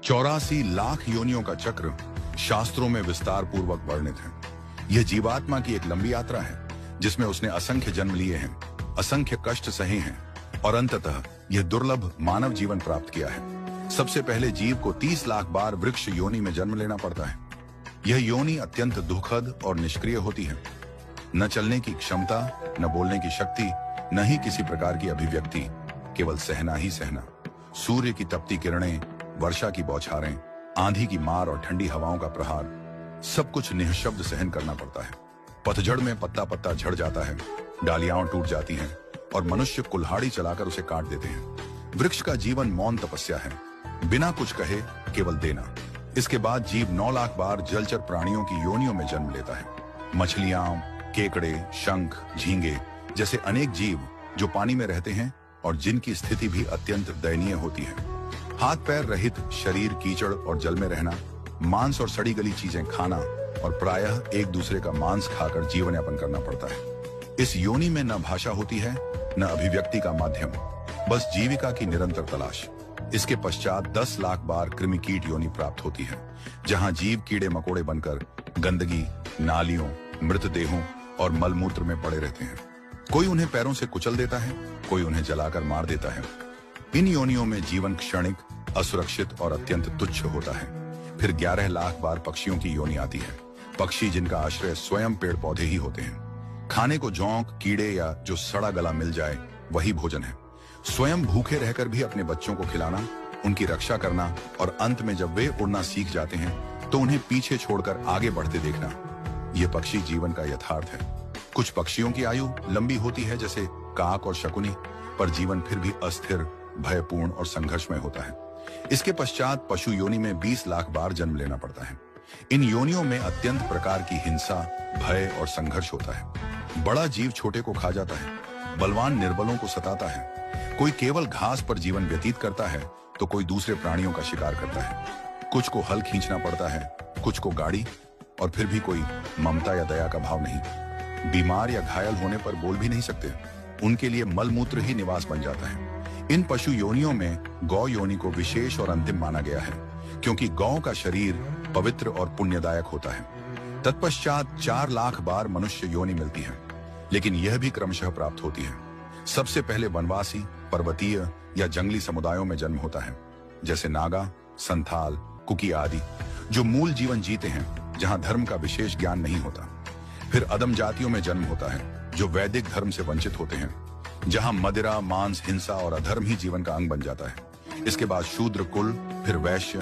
84 लाख योनियों का चक्र शास्त्रों में विस्तार पूर्वक वर्णित है। यह जीवात्मा की एक लंबी यात्रा है जिसमें उसने असंख्य जन्म लिए हैं, असंख्य कष्ट सहे हैं और अंततः यह दुर्लभ मानव जीवन प्राप्त किया है। सबसे पहले जीव को 30 लाख बार वृक्ष योनि में जन्म लेना पड़ता है। यह योनि अत्यंत दुखद और निष्क्रिय होती है। न चलने की क्षमता, न बोलने की शक्ति, न ही किसी प्रकार की अभिव्यक्ति, केवल सहना ही सहना। सूर्य की तपती किरणें, वर्षा की बौछारें, आंधी की मार और ठंडी हवाओं का प्रहार, सब कुछ निःशब्द सहन करना पड़ता है। पतझड़ में पत्ता पत्ता झड़ जाता है, डालियां टूट जाती हैं और मनुष्य कुल्हाड़ी चलाकर उसे काट देते हैं। वृक्ष का जीवन मौन तपस्या है, बिना कुछ कहे केवल देना। इसके बाद जीव 9 लाख बार जलचर प्राणियों की योनियों में जन्म लेता है। मछलियां, केकड़े, शंख, झींगे जैसे अनेक जीव जो पानी में रहते हैं और जिनकी स्थिति भी अत्यंत दयनीय होती है। हाथ पैर रहित शरीर, कीचड़ और जल में रहना, मांस और सड़ी गली चीजें खाना और प्रायः एक दूसरे का मांस खाकर जीवन यापन करना पड़ता है। इस योनि में न भाषा होती है, न अभिव्यक्ति का माध्यम, बस जीविका की निरंतर तलाश। इसके पश्चात 10 लाख बार कृमि कीट योनि प्राप्त होती है, जहां जीव कीड़े मकोड़े बनकर गंदगी, नालियों, मृतदेहों और मलमूत्र में पड़े रहते हैं। कोई उन्हें पैरों से कुचल देता है, कोई उन्हें जलाकर मार देता है। इन योनियों में जीवन क्षणिक, असुरक्षित और अत्यंत तुच्छ होता है। फिर 11 लाख बार पक्षियों की योनि आती है। पक्षी जिनका आश्रय स्वयं पेड़ पौधे ही होते हैं। खाने को जोंक, कीड़े या जो सड़ा गला मिल जाए वही भोजन है। स्वयं भूखे रहकर भी अपने बच्चों को खिलाना, उनकी रक्षा करना और अंत में जब वे उड़ना सीख जाते हैं तो उन्हें पीछे छोड़कर आगे बढ़ते देखना, ये पक्षी जीवन का यथार्थ है। कुछ पक्षियों की आयु लंबी होती है जैसे काक और शकुनी, पर जीवन फिर भी अस्थिर, भयपूर्ण और संघर्षमय होता है। इसके पश्चात पशु योनि में 20 लाख बार जन्म लेना पड़ता है। इन योनियों में अत्यंत प्रकार की हिंसा, भय और संघर्ष होता है। बड़ा जीव छोटे को खा जाता है, बलवान निर्बलों को सताता है। कोई केवल घास पर जीवन व्यतीत करता है तो कोई दूसरे प्राणियों का शिकार करता है। कुछ को हल खींचना पड़ता है, कुछ को गाड़ी, और फिर भी कोई ममता या दया का भाव नहीं। बीमार या घायल होने पर बोल भी नहीं सकते, उनके लिए मलमूत्र ही निवास बन जाता है। इन पशु योनियों में गौ योनि को विशेष और अंतिम माना गया है, क्योंकि गौ का शरीर पवित्र और पुण्यदायक होता है। तत्पश्चात 4 लाख बार मनुष्य योनि मिलती है, लेकिन यह भी क्रमशः प्राप्त होती है। सबसे पहले वनवासी, पर्वतीय या जंगली समुदायों में जन्म होता है, जैसे नागा, संथाल, कुकी आदि, जो मूल जीवन जीते हैं जहां धर्म का विशेष ज्ञान नहीं होता। फिर अदम जातियों में जन्म होता है, जो वैदिक धर्म से वंचित होते हैं, जहां मदिरा, मांस, हिंसा और अधर्म ही जीवन का अंग बन जाता है। इसके बाद शूद्र कुल, फिर वैश्य,